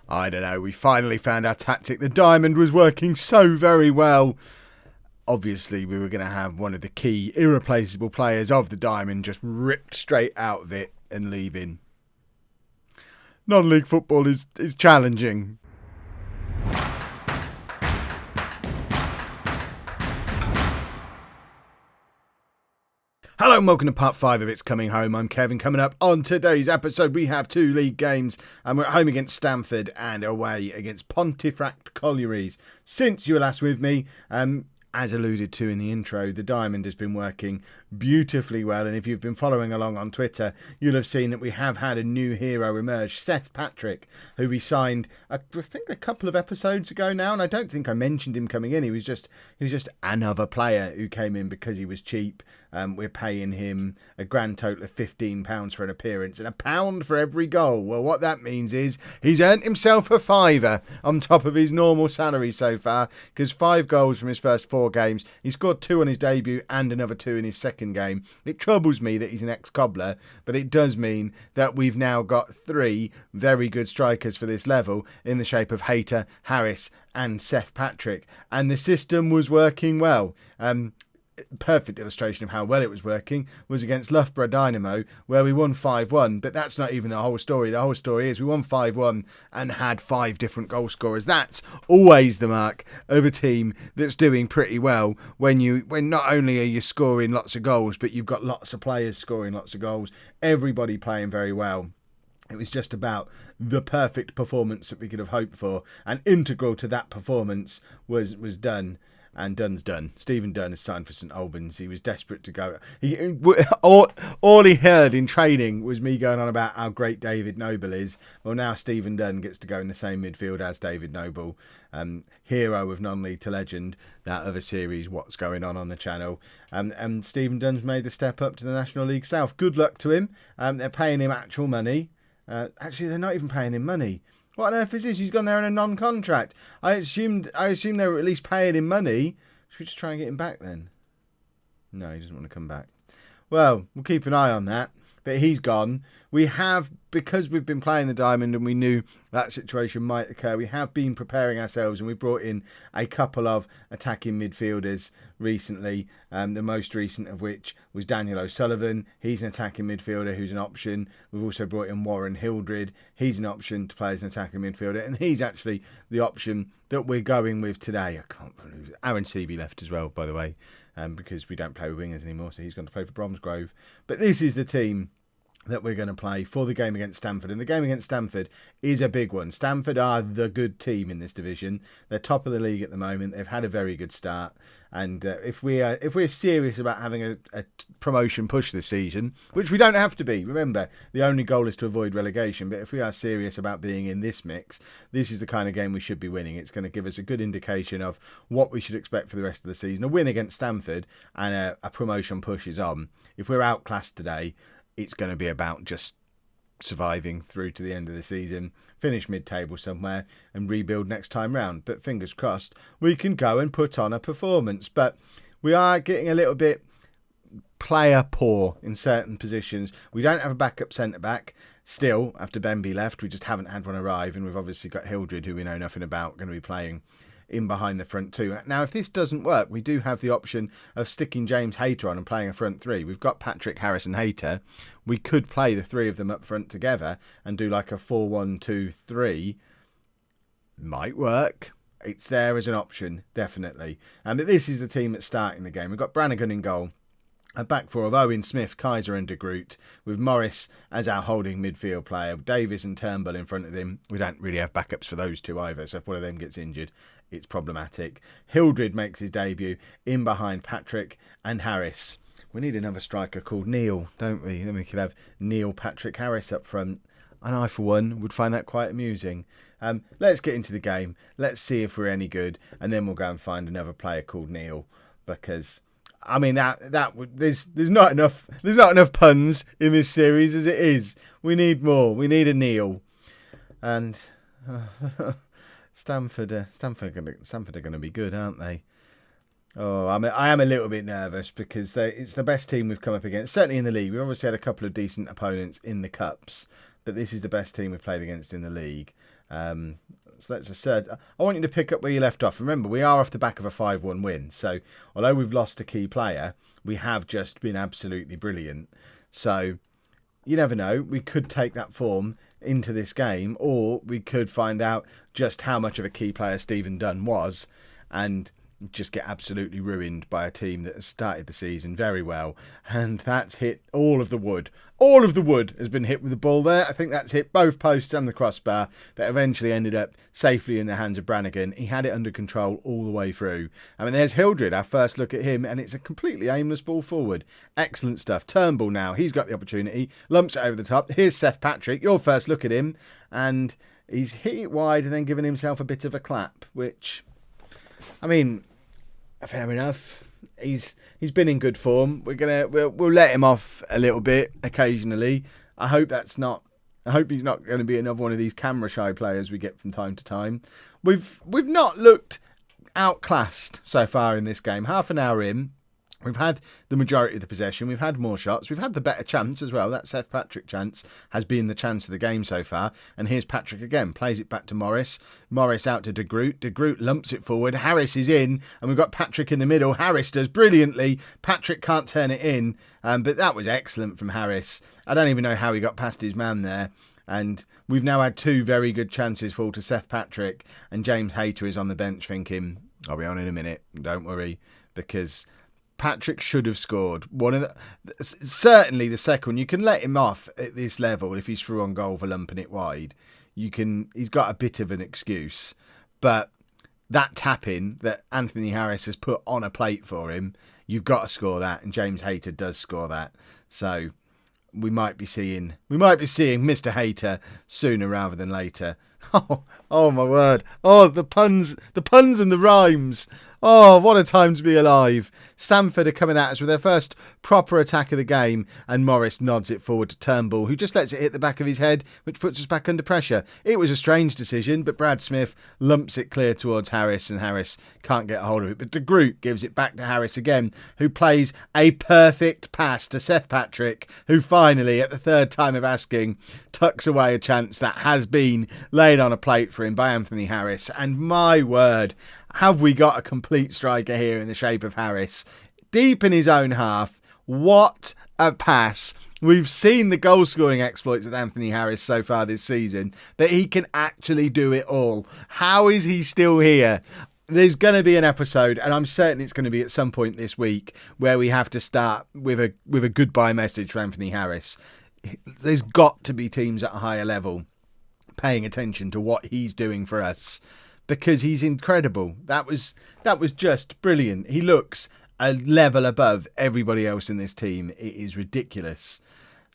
I don't know, we finally found our tactic. The diamond was working so very well. Obviously, we were going to have one of the key irreplaceable players of the diamond just ripped straight out of it and leaving. Non-league football is challenging. Hello and welcome to part 5 of It's Coming Home. I'm Kevin. Coming up on today's episode, we have 2 league games and we're at home against Stamford and away against Pontefract Collieries. Since you were last with me, as alluded to in the intro, the diamond has been working beautifully well, and if you've been following along on Twitter, you'll have seen that we have had a new hero emerge, Seth Patrick, who we signed I think a couple of episodes ago now, and I don't think I mentioned him coming in. He was just another player who came in because he was cheap. We're paying him a grand total of £15 for an appearance and £1 for every goal. Well, what that means is he's earned himself a fiver on top of his normal salary so far, because 5 goals from his first 4 games. He scored 2 on his debut and another 2 in his second game. It troubles me that he's an ex-cobbler, but it does mean that we've now got 3 very good strikers for this level in the shape of Hayter, Harris and Seth Patrick. And the system was working well. Perfect illustration of how well it was working was against Loughborough Dynamo, where we won 5-1, but that's not even the whole story. The whole story is we won 5-1 and had 5 different goal scorers. That's always the mark of a team that's doing pretty well, when not only are you scoring lots of goals, but you've got lots of players scoring lots of goals, everybody playing very well. It was just about the perfect performance that we could have hoped for, and integral to that performance was done. And Dunn's done. Stephen Dunn has signed for St Albans. He was desperate to go. All he heard in training was me going on about how great David Noble is. Well, now Stephen Dunn gets to go in the same midfield as David Noble. Hero of non-league to legend, that other series, What's Going On the channel. And Stephen Dunn's made the step up to the National League South. Good luck to him. They're paying him actual money. Actually, they're not even paying him money. What on earth is this? He's gone there on a non-contract. I assumed they were at least paying him money. Should we just try and get him back then? No, he doesn't want to come back. Well, we'll keep an eye on that. But he's gone. We have, because we've been playing the diamond and we knew that situation might occur, we have been preparing ourselves, and we brought in a couple of attacking midfielders recently, the most recent of which was Daniel O'Sullivan. He's an attacking midfielder who's an option. We've also brought in Warren Hildred. He's an option to play as an attacking midfielder, and he's actually the option that we're going with today. I can't believe it. Aaron Seavey left as well, by the way, because we don't play with wingers anymore, so he's going to play for Bromsgrove. But this is the team that we're going to play for the game against Stamford. And the game against Stamford is a big one. Stamford are the good team in this division. They're top of the league at the moment. They've had a very good start. And if we're serious about having a promotion push this season, which we don't have to be, remember, the only goal is to avoid relegation. But if we are serious about being in this mix, this is the kind of game we should be winning. It's going to give us a good indication of what we should expect for the rest of the season. A win against Stamford and a promotion push is on. If we're outclassed today, it's going to be about just surviving through to the end of the season, finish mid-table somewhere and rebuild next time round. But fingers crossed, we can go and put on a performance. But we are getting a little bit player poor in certain positions. We don't have a backup centre-back still after Benby left. We just haven't had one arrive, and we've obviously got Hildred, who we know nothing about, going to be playing in behind the front 2. Now, if this doesn't work, we do have the option of sticking James Hayter on and playing a front 3. We've got Patrick, Harris and Hayter. We could play the 3 of them up front together and do like a 4-1-2-3. Might work. It's there as an option, definitely. And this is the team that's starting the game. We've got Brannigan in goal. A back 4 of Owen, Smith, Kaiser and De Groot, with Morris as our holding midfield player. Davies and Turnbull in front of him. We don't really have backups for those 2 either, so if one of them gets injured, it's problematic. Hildred makes his debut in behind Patrick and Harris. We need another striker called Neil, don't we? Then we could have Neil, Patrick, Harris up front. And I, for one, would find that quite amusing. Let's get into the game. Let's see if we're any good, and then we'll go and find another player called Neil, because I mean there's not enough puns in this series as it is. We need more. We need a Neil, and Stamford are going to be good, aren't they? Oh, I am a little bit nervous because it's the best team we've come up against, certainly in the league. We've obviously had a couple of decent opponents in the cups, but this is the best team we've played against in the league. So that's a third. I want you to pick up where you left off. Remember, we are off the back of a 5-1 win. So although we've lost a key player, we have just been absolutely brilliant. So you never know. We could take that form into this game, or we could find out just how much of a key player Stephen Dunn was and just get absolutely ruined by a team that has started the season very well. And that's hit all of the wood. All of the wood has been hit with the ball there. I think that's hit both posts and the crossbar, but eventually ended up safely in the hands of Brannigan. He had it under control all the way through. I mean, there's Hildred, our first look at him, and it's a completely aimless ball forward. Excellent stuff. Turnbull now, he's got the opportunity, lumps it over the top. Here's Seth Patrick, your first look at him, and he's hit it wide and then given himself a bit of a clap, which, I mean, fair enough. He's been in good form. We'll let him off a little bit occasionally. I hope he's not going to be another one of these camera shy players we get from time to time. We've not looked outclassed so far in this game. Half an hour in, we've had the majority of the possession. We've had more shots. We've had the better chance as well. That Seth Patrick chance has been the chance of the game so far. And here's Patrick again. Plays it back to Morris. Morris out to De Groot. De Groot lumps it forward. Harris is in. And we've got Patrick in the middle. Harris does brilliantly. Patrick can't turn it in. But that was excellent from Harris. I don't even know how he got past his man there. And we've now had two very good chances fall to Seth Patrick. And James Hayter is on the bench thinking, I'll be on in a minute. Don't worry. Because Patrick should have scored. Certainly the second one. You can let him off at this level if he's through on goal for lumping it wide. He's got a bit of an excuse. But that tap-in that Anthony Harris has put on a plate for him, you've got to score that. And James Hayter does score that. So we might be seeing Mr. Hayter sooner rather than later. Oh my word. Oh, the puns and the rhymes. Oh, what a time to be alive. Stamford are coming at us with their first proper attack of the game, and Morris nods it forward to Turnbull, who just lets it hit the back of his head, which puts us back under pressure. It was a strange decision, but Brad Smith lumps it clear towards Harris, and Harris can't get a hold of it. But De Groot gives it back to Harris again, who plays a perfect pass to Seth Patrick, who finally, at the third time of asking, tucks away a chance that has been laid on a plate for him by Anthony Harris. And my word, have we got a complete striker here in the shape of Harris. Deep in his own half. What a pass. We've seen the goal-scoring exploits of Anthony Harris so far this season, but he can actually do it all. How is he still here? There's going to be an episode, and I'm certain it's going to be at some point this week, where we have to start with a goodbye message for Anthony Harris. There's got to be teams at a higher level paying attention to what he's doing for us, because he's incredible. That was just brilliant. He looks a level above everybody else in this team. It is ridiculous.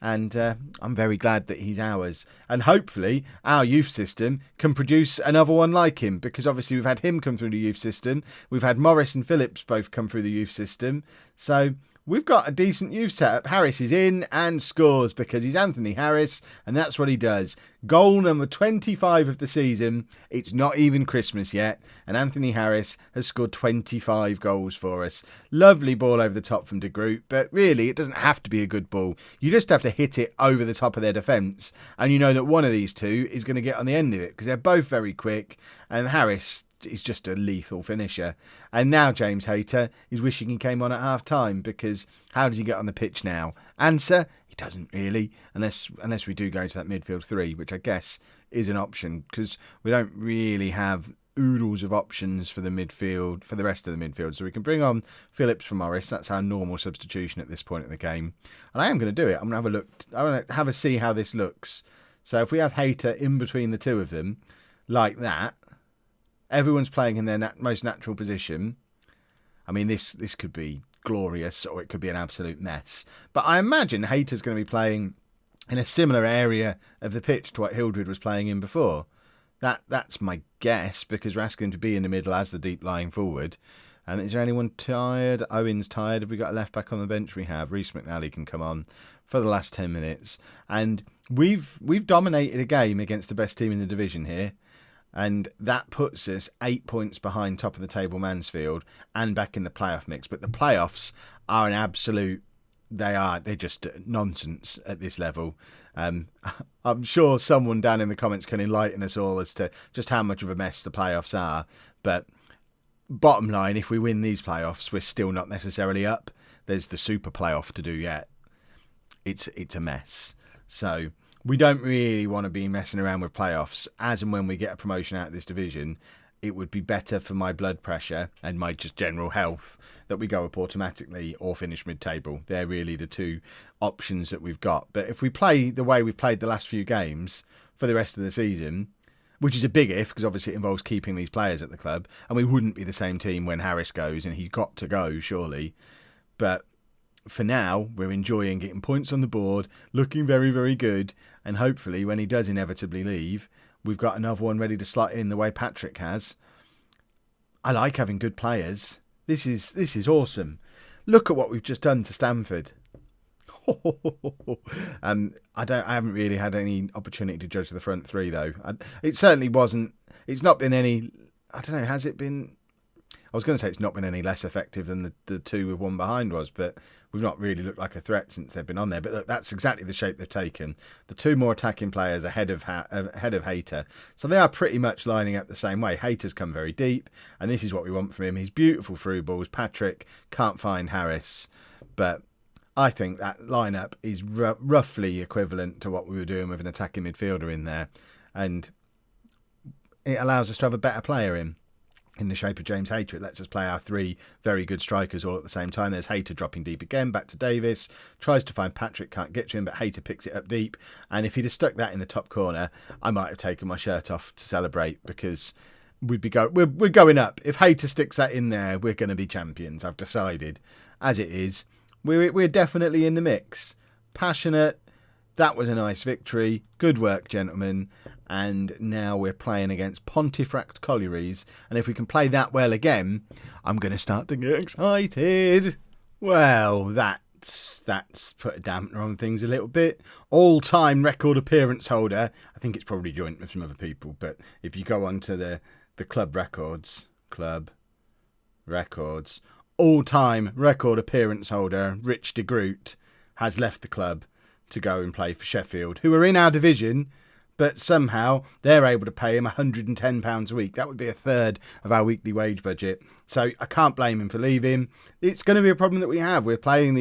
And I'm very glad that he's ours. And hopefully our youth system can produce another one like him, because obviously we've had him come through the youth system. We've had Morris and Phillips both come through the youth system. So we've got a decent youth setup. Harris is in and scores because he's Anthony Harris, and that's what he does. Goal number 25 of the season. It's not even Christmas yet, and Anthony Harris has scored 25 goals for us. Lovely ball over the top from De Groot, but really it doesn't have to be a good ball. You just have to hit it over the top of their defence, and you know that one of these two is going to get on the end of it, because they're both very quick, and Harris is just a lethal finisher. And now James Hayter is wishing he came on at half time, because how does he get on the pitch now? Answer, he doesn't really, unless we do go to that midfield three, which I guess is an option, because we don't really have oodles of options for the midfield, for the rest of the midfield. So we can bring on Phillips for Morris. That's our normal substitution at this point in the game. And I am going to do it. I'm going to have a look. I want to have a see how this looks. So if we have Hayter in between the two of them, like that, everyone's playing in their most natural position. I mean, this could be glorious, or it could be an absolute mess. But I imagine Hayter's going to be playing in a similar area of the pitch to what Hildred was playing in before. That's my guess, because we're asking him to be in the middle as the deep lying forward. And is there anyone tired? Owen's tired. Have we got a left back on the bench? We have. Reece McNally can come on for the last 10 minutes. And we've dominated a game against the best team in the division here. And that puts us 8 points behind top of the table Mansfield and back in the playoff mix. But the playoffs are an absolute, they're just nonsense at this level. I'm sure someone down in the comments can enlighten us all as to just how much of a mess the playoffs are. But bottom line, if we win these playoffs, we're still not necessarily up. There's the super playoff to do yet. It's a mess. So we don't really want to be messing around with playoffs. As and when we get a promotion out of this division, it would be better for my blood pressure and my just general health that we go up automatically or finish mid-table. They're really the two options that we've got. But if we play the way we've played the last few games for the rest of the season, which is a big if, because obviously it involves keeping these players at the club, and we wouldn't be the same team when Harris goes, and he's got to go, surely. But for now, we're enjoying getting points on the board, looking very, very good, and hopefully when he does inevitably leave, we've got another one ready to slot in the way Patrick has. I like having good players. This is awesome. Look at what we've just done to Stamford. I haven't really had any opportunity to judge the front three though. It certainly wasn't. It's not been any. I don't know. Has it been? I was going to say it's not been any less effective than the two with one behind was, but we've not really looked like a threat since they've been on there. But look, that's exactly the shape they've taken. The two more attacking players ahead of Hayter. So they are pretty much lining up the same way. Hayter's come very deep, and this is what we want from him. He's beautiful through balls. Patrick can't find Harris, but I think that lineup is roughly equivalent to what we were doing with an attacking midfielder in there, and it allows us to have a better player in the shape of James Hayter. It lets us play our three very good strikers all at the same time. There's Hayter dropping deep again, back to Davis, tries to find Patrick, can't get to him, but Hayter picks it up deep, and if he'd have stuck that in the top corner, I might have taken my shirt off to celebrate, because we're going up. If Hayter sticks that in there, we're going to be champions, I've decided. As it is, we're definitely in the mix. Passionate. That was a nice victory. Good work, gentlemen. And now we're playing against Pontefract Collieries. And if we can play that well again, I'm going to start to get excited. Well, that's put a dampener on things a little bit. All-time record appearance holder. I think it's probably joint with some other people. But if you go on to the club records, all-time record appearance holder, Rich de Groot, has left the club to go and play for Sheffield, who are in our division, but somehow they're able to pay him £110 a week. That would be a third of our weekly wage budget. So I can't blame him for leaving. It's going to be a problem that we have. We're giving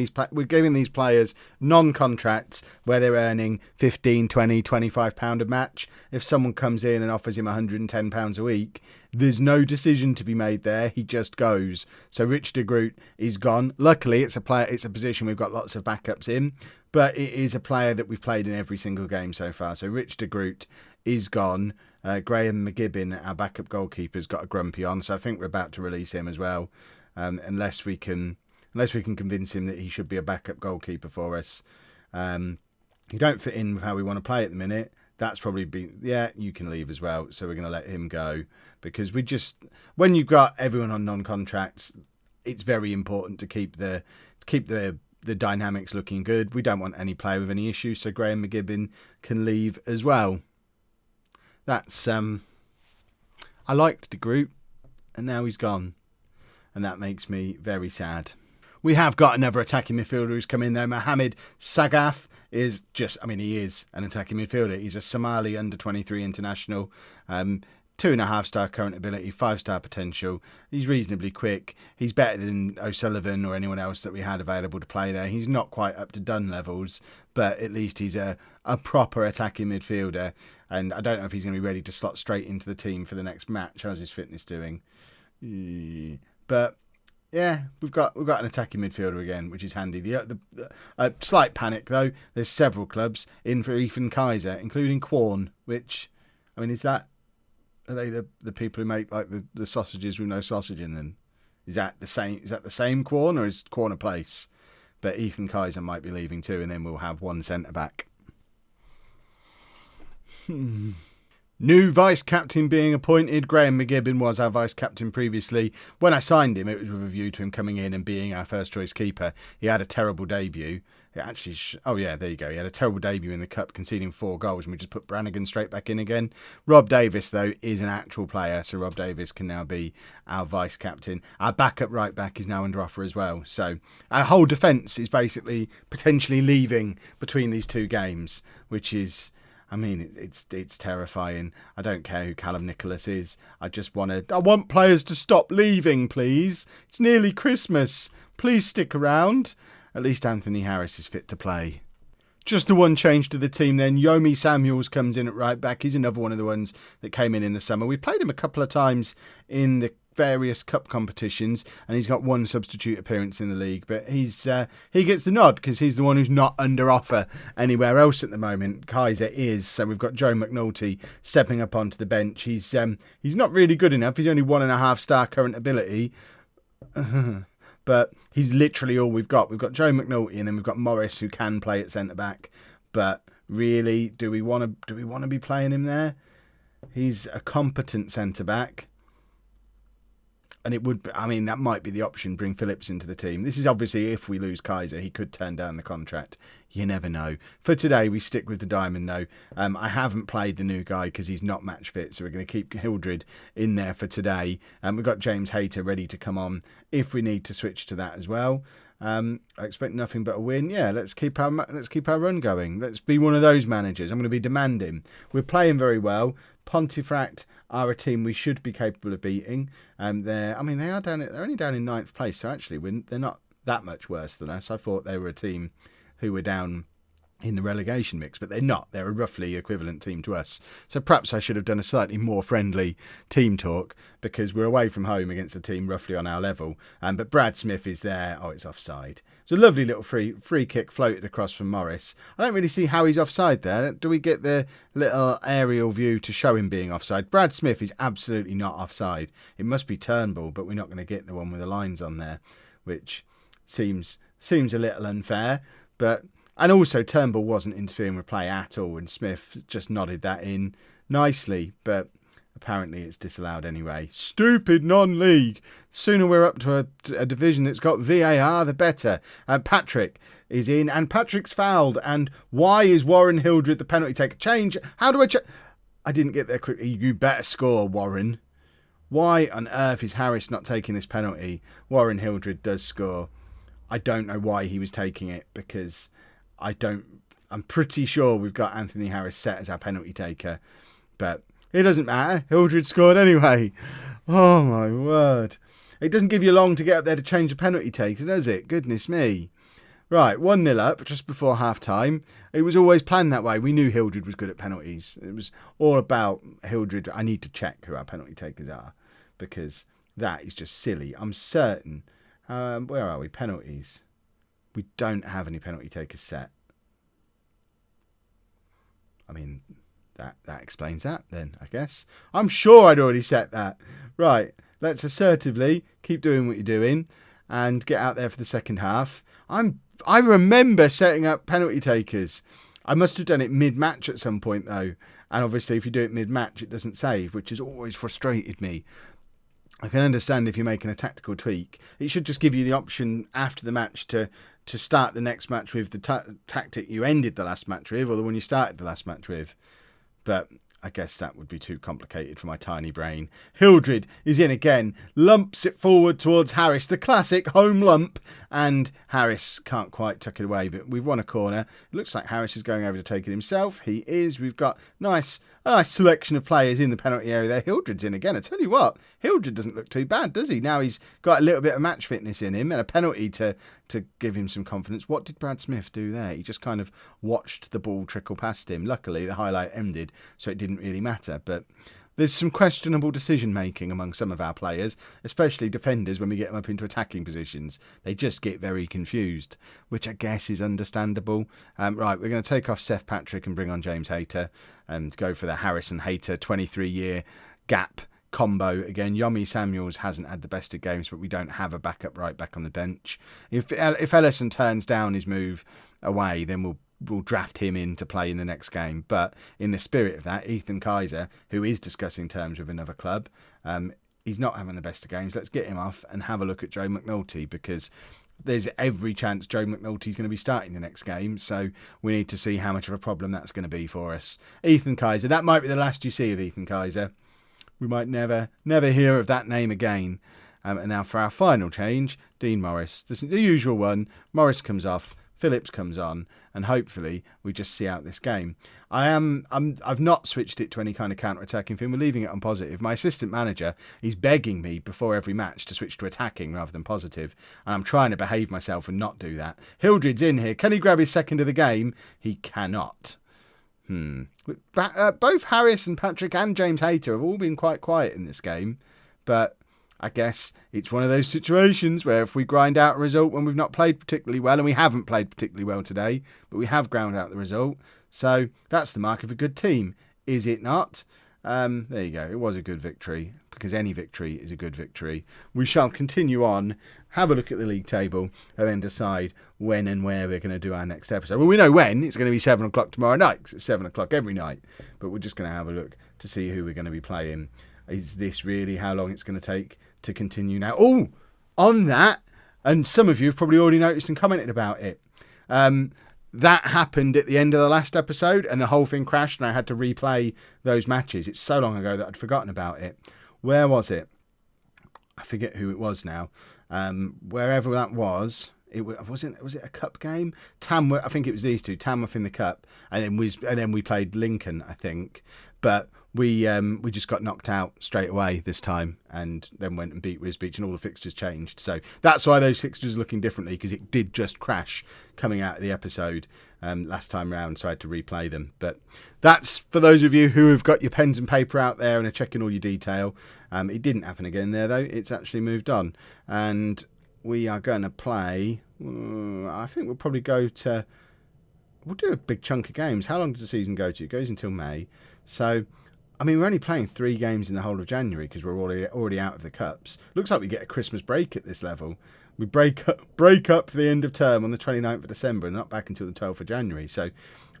these players non-contracts where they're earning £15, £20, £25 a match. If someone comes in and offers him £110 a week, there's no decision to be made there. He just goes. So Rich de Groot is gone. Luckily, it's a position we've got lots of backups in, but it is a player that we've played in every single game so far. So Rich de Groot is gone. Graham McGibbon, our backup goalkeeper, has got a grumpy on, so I think we're about to release him as well, unless we can convince him that he should be a backup goalkeeper for us. He don't fit in with how we want to play at the minute. That's probably you can leave as well. So we're going to let him go, because when you've got everyone on non-contracts, it's very important to keep the dynamics looking good. We don't want any player with any issues, so Graham McGibbon can leave as well. That's I liked the group, and now he's gone, and that makes me very sad. We have got another attacking midfielder who's come in there. Mohamed Sagaf is he is an attacking midfielder. He's a Somali under-23 international. 2.5-star current ability, 5-star potential. He's reasonably quick. He's better than O'Sullivan or anyone else that we had available to play there. He's not quite up to Dunn levels, but at least he's a proper attacking midfielder. And I don't know if he's going to be ready to slot straight into the team for the next match. How's his fitness doing? But yeah, we've got an attacking midfielder again, which is handy. The slight panic though. There's several clubs in for Ethan Kaiser, including Quorn. Which, are they the people who make like the sausages with no sausage in them? Is that the same Quorn, or is Quorn a place? But Ethan Kaiser might be leaving too, and then we'll have one centre back. New vice-captain being appointed. Graham McGibbon was our vice-captain previously. When I signed him, it was with a view to him coming in and being our first-choice keeper. He had a terrible debut, It actually, oh yeah, there you go. He had a terrible debut in the cup, conceding 4 goals, and we just put Brannigan straight back in again. Rob Davis, though, is an actual player, so Rob Davis can now be our vice captain. Our backup right back is now under offer as well. So our whole defence is basically potentially leaving between these 2 games, which is, I mean, it's terrifying. I don't care who Callum Nicholas is. I want players to stop leaving, please. It's nearly Christmas. Please stick around. At least Anthony Harris is fit to play. Just the one change to the team then. Yomi Samuels comes in at right back. He's another one of the ones that came in the summer. We've played him a couple of times in the various cup competitions, and he's got 1 substitute appearance in the league. But he gets the nod because he's the one who's not under offer anywhere else at the moment. Kaiser is. So we've got Joe McNulty stepping up onto the bench. He's not really good enough. He's only 1.5 star current ability. But he's literally all we've got. We've got Joe McNulty, and then we've got Morris, who can play at centre back. But really, do we want to be playing him there? He's a competent centre back, and it would. I mean, that might be the option. Bring Phillips into the team. This is obviously if we lose Kaiser, he could turn down the contract. You never know. For today, we stick with the diamond, though. I haven't played the new guy because he's not match fit, so we're going to keep Hildred in there for today. We've got James Hayter ready to come on if we need to switch to that as well. I expect nothing but a win. Yeah, let's keep our run going. Let's be one of those managers. I'm going to be demanding. We're playing very well. Pontefract are a team we should be capable of beating. They're only down in 9th place, so actually they're not that much worse than us. I thought they were a team who were down in the relegation mix, but they're not. They're a roughly equivalent team to us. So perhaps I should have done a slightly more friendly team talk because we're away from home against a team roughly on our level. But Brad Smith is there. Oh, it's offside. It's a lovely little free kick floated across from Morris. I don't really see how he's offside there. Do we get the little aerial view to show him being offside? Brad Smith is absolutely not offside. It must be Turnbull, but we're not going to get the one with the lines on there, which seems a little unfair. And also Turnbull wasn't interfering with play at all, and Smith just nodded that in nicely, but apparently it's disallowed anyway. Stupid non-league. The sooner we're up to a division that's got VAR, the better. Patrick is in, and Patrick's fouled. And why is Warren Hildred the penalty taker? Change. How do I check? I didn't get there quickly. You better score, Warren. Why on earth is Harris not taking this penalty? Warren Hildred does score. I don't know why he was taking it because I'm pretty sure we've got Anthony Harris set as our penalty taker, but it doesn't matter. Hildred scored anyway. Oh my word. It doesn't give you long to get up there to change a penalty taker, does it? Goodness me. Right, 1-0 up just before half time. It was always planned that way. We knew Hildred was good at penalties. It was all about Hildred. I need to check who our penalty takers are because that is just silly. I'm certain. Where are we? Penalties. We don't have any penalty takers set. I mean, that explains that then, I guess. I'm sure I'd already set that. Right, let's assertively keep doing what you're doing and get out there for the second half. I remember setting up penalty takers. I must have done it mid-match at some point, though. And obviously, if you do it mid-match, it doesn't save, which has always frustrated me. I can understand if you're making a tactical tweak. It should just give you the option after the match to start the next match with the tactic you ended the last match with or the one you started the last match with. But I guess that would be too complicated for my tiny brain. Hildred is in again, lumps it forward towards Harris, the classic home lump, and Harris can't quite tuck it away, but we've won a corner. It looks like Harris is going over to take it himself. He is. We've got a nice selection of players in the penalty area there. Hildred's in again. I tell you what, Hildred doesn't look too bad, does he? Now he's got a little bit of match fitness in him and a penalty to give him some confidence. What did Brad Smith do there? He just kind of watched the ball trickle past him. Luckily, the highlight ended, so it didn't really matter. But there's some questionable decision-making among some of our players, especially defenders when we get them up into attacking positions. They just get very confused, which I guess is understandable. Right, we're going to take off Seth Patrick and bring on James Hayter and go for the Harris and Hayter 23-year gap combo again. Yomi Samuels hasn't had the best of games, but we don't have a backup right back on the bench. If Ellison turns down his move away, then we'll draft him in to play in the next game. But in the spirit of that, Ethan Kaiser, who is discussing terms with another club, he's not having the best of games. Let's get him off and have a look at Joe McNulty, because there's every chance Joe McNulty's going to be starting the next game, so we need to see how much of a problem that's going to be for us. Ethan Kaiser, that might be the last you see of Ethan Kaiser. We might never hear of that name again. And now for our final change, Dean Morris. This is the usual one. Morris comes off, Phillips comes on, and hopefully we just see out this game. I've not switched it to any kind of counter-attacking thing. We're leaving it on positive. My assistant manager is begging me before every match to switch to attacking rather than positive, and I'm trying to behave myself and not do that. Hildred's in here. Can he grab his second of the game? He cannot. Both Harris and Patrick and James Hayter have all been quite quiet in this game, but I guess it's one of those situations where if we grind out a result when we've not played particularly well, and we haven't played particularly well today, but we have ground out the result. So that's the mark of a good team, is it not? There you go. It was a good victory, because any victory is a good victory. We shall continue on, have a look at the league table, and then decide when and where we're going to do our next episode. Well, we know when. It's going to be 7 o'clock tomorrow night, because it's 7 o'clock every night. But we're just going to have a look to see who we're going to be playing. Is this really how long it's going to take to continue now? Oh, on that, and some of you have probably already noticed and commented about it. That happened at the end of the last episode, and the whole thing crashed, and I had to replay those matches. It's so long ago that I'd forgotten about it. Where was it? I forget who it was now. Wherever that was, was it a cup game? Tamworth, I think it was these two, Tamworth in the cup, and then we played Lincoln, I think. But we just got knocked out straight away this time, and then went and beat Wisbech, and all the fixtures changed. So that's why those fixtures are looking differently, because it did just crash coming out of the episode last time round, so I had to replay them. But that's for those of you who have got your pens and paper out there and are checking all your detail. It didn't happen again there, though. It's actually moved on. And we are going to play, I think we'll probably we'll do a big chunk of games. How long does the season go to? It goes until May. So, I mean, we're only playing 3 games in the whole of January because we're already out of the cups. Looks like we get a Christmas break at this level. We break up for the end of term on the 29th of December and not back until the 12th of January. So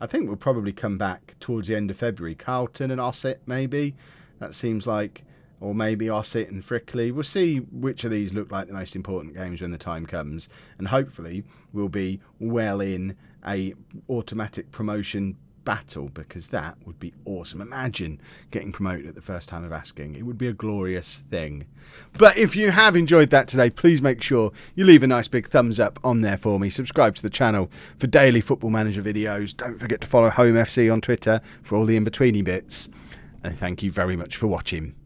I think we'll probably come back towards the end of February. Carlton and Ossett, maybe. That seems like, or maybe Ossett and Frickley. We'll see which of these look like the most important games when the time comes. And hopefully we'll be well in a automatic promotion battle, because that would be awesome. Imagine getting promoted at the first time of asking. It would be a glorious thing. But if you have enjoyed that today, please make sure you leave a nice big thumbs up on there for me. Subscribe to the channel for daily Football Manager videos. Don't forget to follow Holme FC on Twitter for all the in-betweeny bits. And thank you very much for watching.